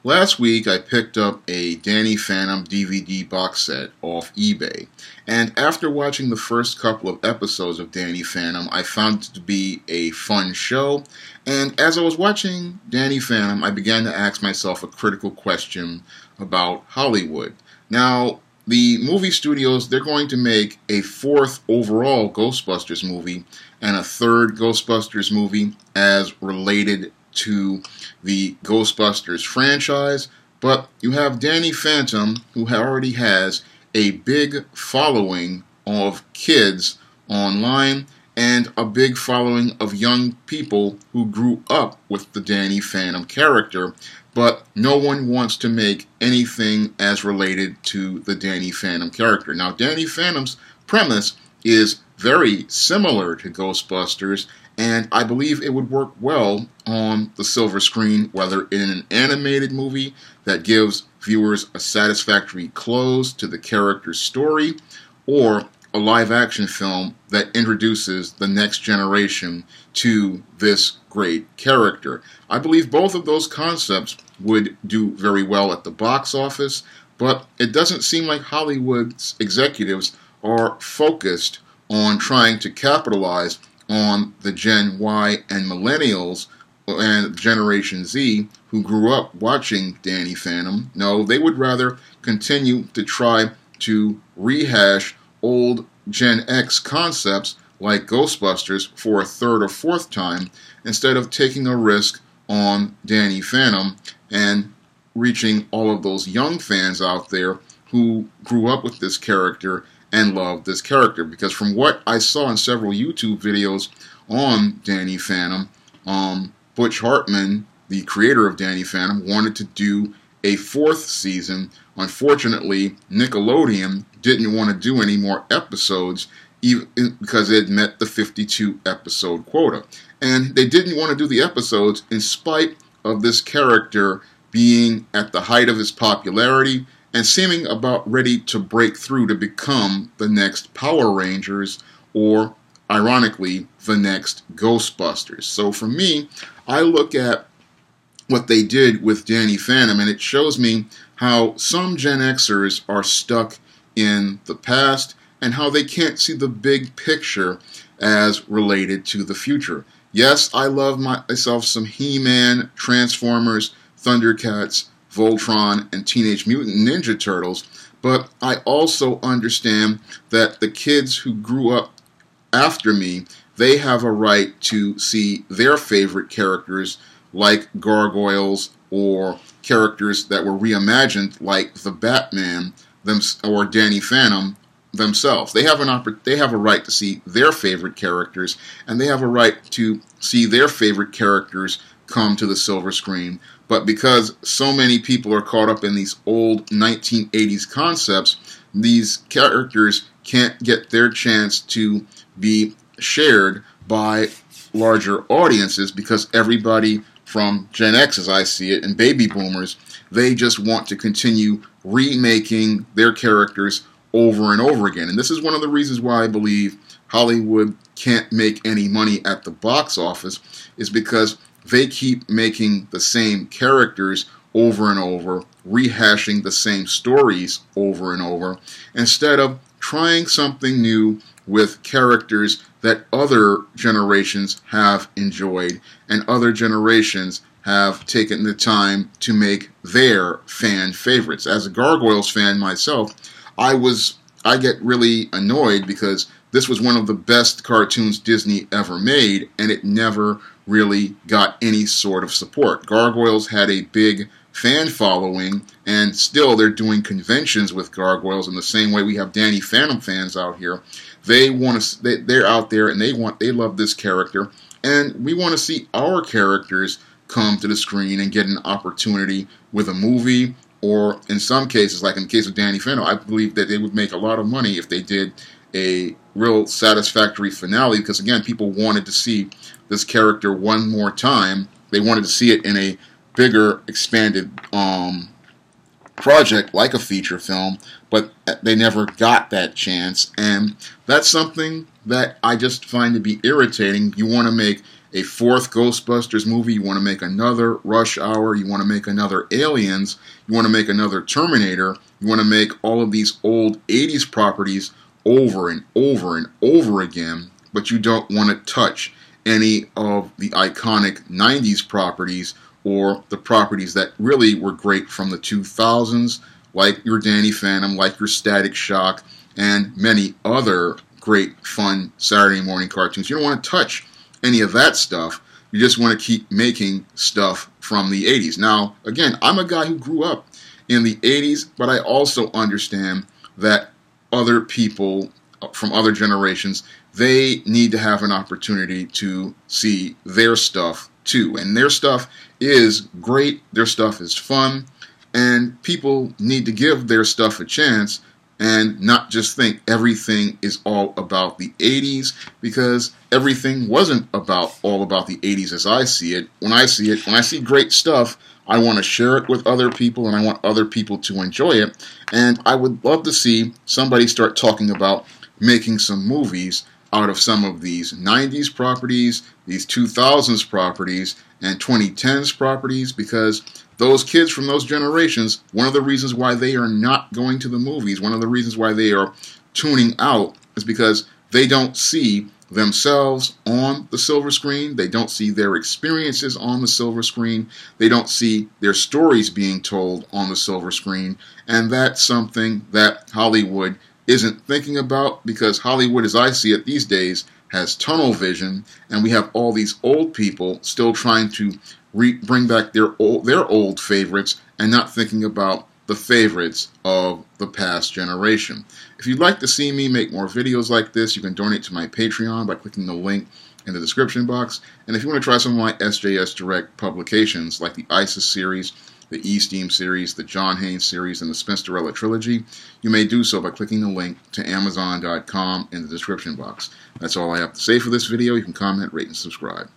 Last week I picked up a Danny Phantom DVD box set off eBay, and after watching the first couple of episodes of Danny Phantom, I found it to be a fun show, and as I was watching Danny Phantom, I began to ask myself a critical question about Hollywood. Now, the movie studios, they're going to make a fourth overall Ghostbusters movie and a third Ghostbusters movie as related to the Ghostbusters franchise, but you have Danny Phantom, who already has a big following of kids online and a big following of young people who grew up with the Danny Phantom character, but no one wants to make anything as related to the Danny Phantom character. Now, Danny Phantom's premise is very similar to Ghostbusters, and I believe it would work well on the silver screen, whether in an animated movie that gives viewers a satisfactory close to the character's story, or a live-action film that introduces the next generation to this great character. I believe both of those concepts would do very well at the box office, but it doesn't seem like Hollywood's executives are focused on trying to capitalize on the Gen Y and Millennials and Generation Z who grew up watching Danny Phantom. No, they would rather continue to try to rehash old Gen X concepts like Ghostbusters for a third or fourth time instead of taking a risk on Danny Phantom and reaching all of those young fans out there who grew up with this character and love this character. Because from what I saw in several YouTube videos on Danny Phantom, Butch Hartman, the creator of Danny Phantom, wanted to do a fourth season. Unfortunately, Nickelodeon didn't want to do any more episodes even because it met the 52 episode quota. And they didn't want to do the episodes in spite of this character being at the height of his popularity and seeming about ready to break through to become the next Power Rangers, or, ironically, the next Ghostbusters. So for me, I look at what they did with Danny Phantom, and it shows me how some Gen Xers are stuck in the past and how they can't see the big picture as related to the future. Yes, I love myself some He-Man, Transformers, Thundercats, Voltron, and Teenage Mutant Ninja Turtles, but I also understand that the kids who grew up after me, they have a right to see their favorite characters like Gargoyles or characters that were reimagined like the Batman or Danny Phantom themselves. They have a right to see their favorite characters, and they have a right to see their favorite characters come to the silver screen. But because so many people are caught up in these old 1980s concepts, these characters can't get their chance to be shared by larger audiences because everybody from Gen X, as I see it, and baby boomers, they just want to continue remaking their characters over and over again. And this is one of the reasons why I believe Hollywood can't make any money at the box office, is because they keep making the same characters over and over, rehashing the same stories over and over, instead of trying something new with characters that other generations have enjoyed and other generations have taken the time to make their fan favorites. As a Gargoyles fan myself, I get really annoyed because this was one of the best cartoons Disney ever made, and it never really got any sort of support. Gargoyles had a big fan following, and still they're doing conventions with Gargoyles in the same way we have Danny Phantom fans out here. They're out there and they love this character, and we want to see our characters come to the screen and get an opportunity with a movie, or in some cases, like in the case of Danny Phantom, I believe that they would make a lot of money if they did a real satisfactory finale, because again, people wanted to see this character one more time. They wanted to see it in a bigger, expanded project like a feature film, but they never got that chance, and that's something that I just find to be irritating. You want to make a fourth Ghostbusters movie, you want to make another Rush Hour, you want to make another Aliens, you want to make another Terminator, you want to make all of these old 80s properties over and over and over again, but you don't want to touch any of the iconic 90s properties or the properties that really were great from the 2000s, like your Danny Phantom, like your Static Shock, and many other great, fun Saturday morning cartoons. You don't want to touch any of that stuff. You just want to keep making stuff from the 80s. Now, again, I'm a guy who grew up in the 80s, but I also understand that other people from other generations, they need to have an opportunity to see their stuff too. And their stuff is great, their stuff is fun, and people need to give their stuff a chance and not just think everything is all about the 80s, because everything wasn't all about the 80s as I see it. When I see great stuff, I want to share it with other people, and I want other people to enjoy it. And I would love to see somebody start talking about making some movies out of some of these 90s properties, these 2000s properties, and 2010s properties, because those kids from those generations, one of the reasons why they are not going to the movies, one of the reasons why they are tuning out, is because they don't see themselves on the silver screen, they don't see their experiences on the silver screen, they don't see their stories being told on the silver screen, and that's something that Hollywood isn't thinking about, because Hollywood, as I see it these days, has tunnel vision, and we have all these old people still trying to bring back their old favorites and not thinking about the favorites of the past generation. If you'd like to see me make more videos like this, you can donate to my Patreon by clicking the link in the description box. And if you want to try some of my SJS Direct publications, like the ISIS series, the E-Steam series, the John Haynes series, and the Spinsterella trilogy, you may do so by clicking the link to Amazon.com in the description box. That's all I have to say for this video. You can comment, rate, and subscribe.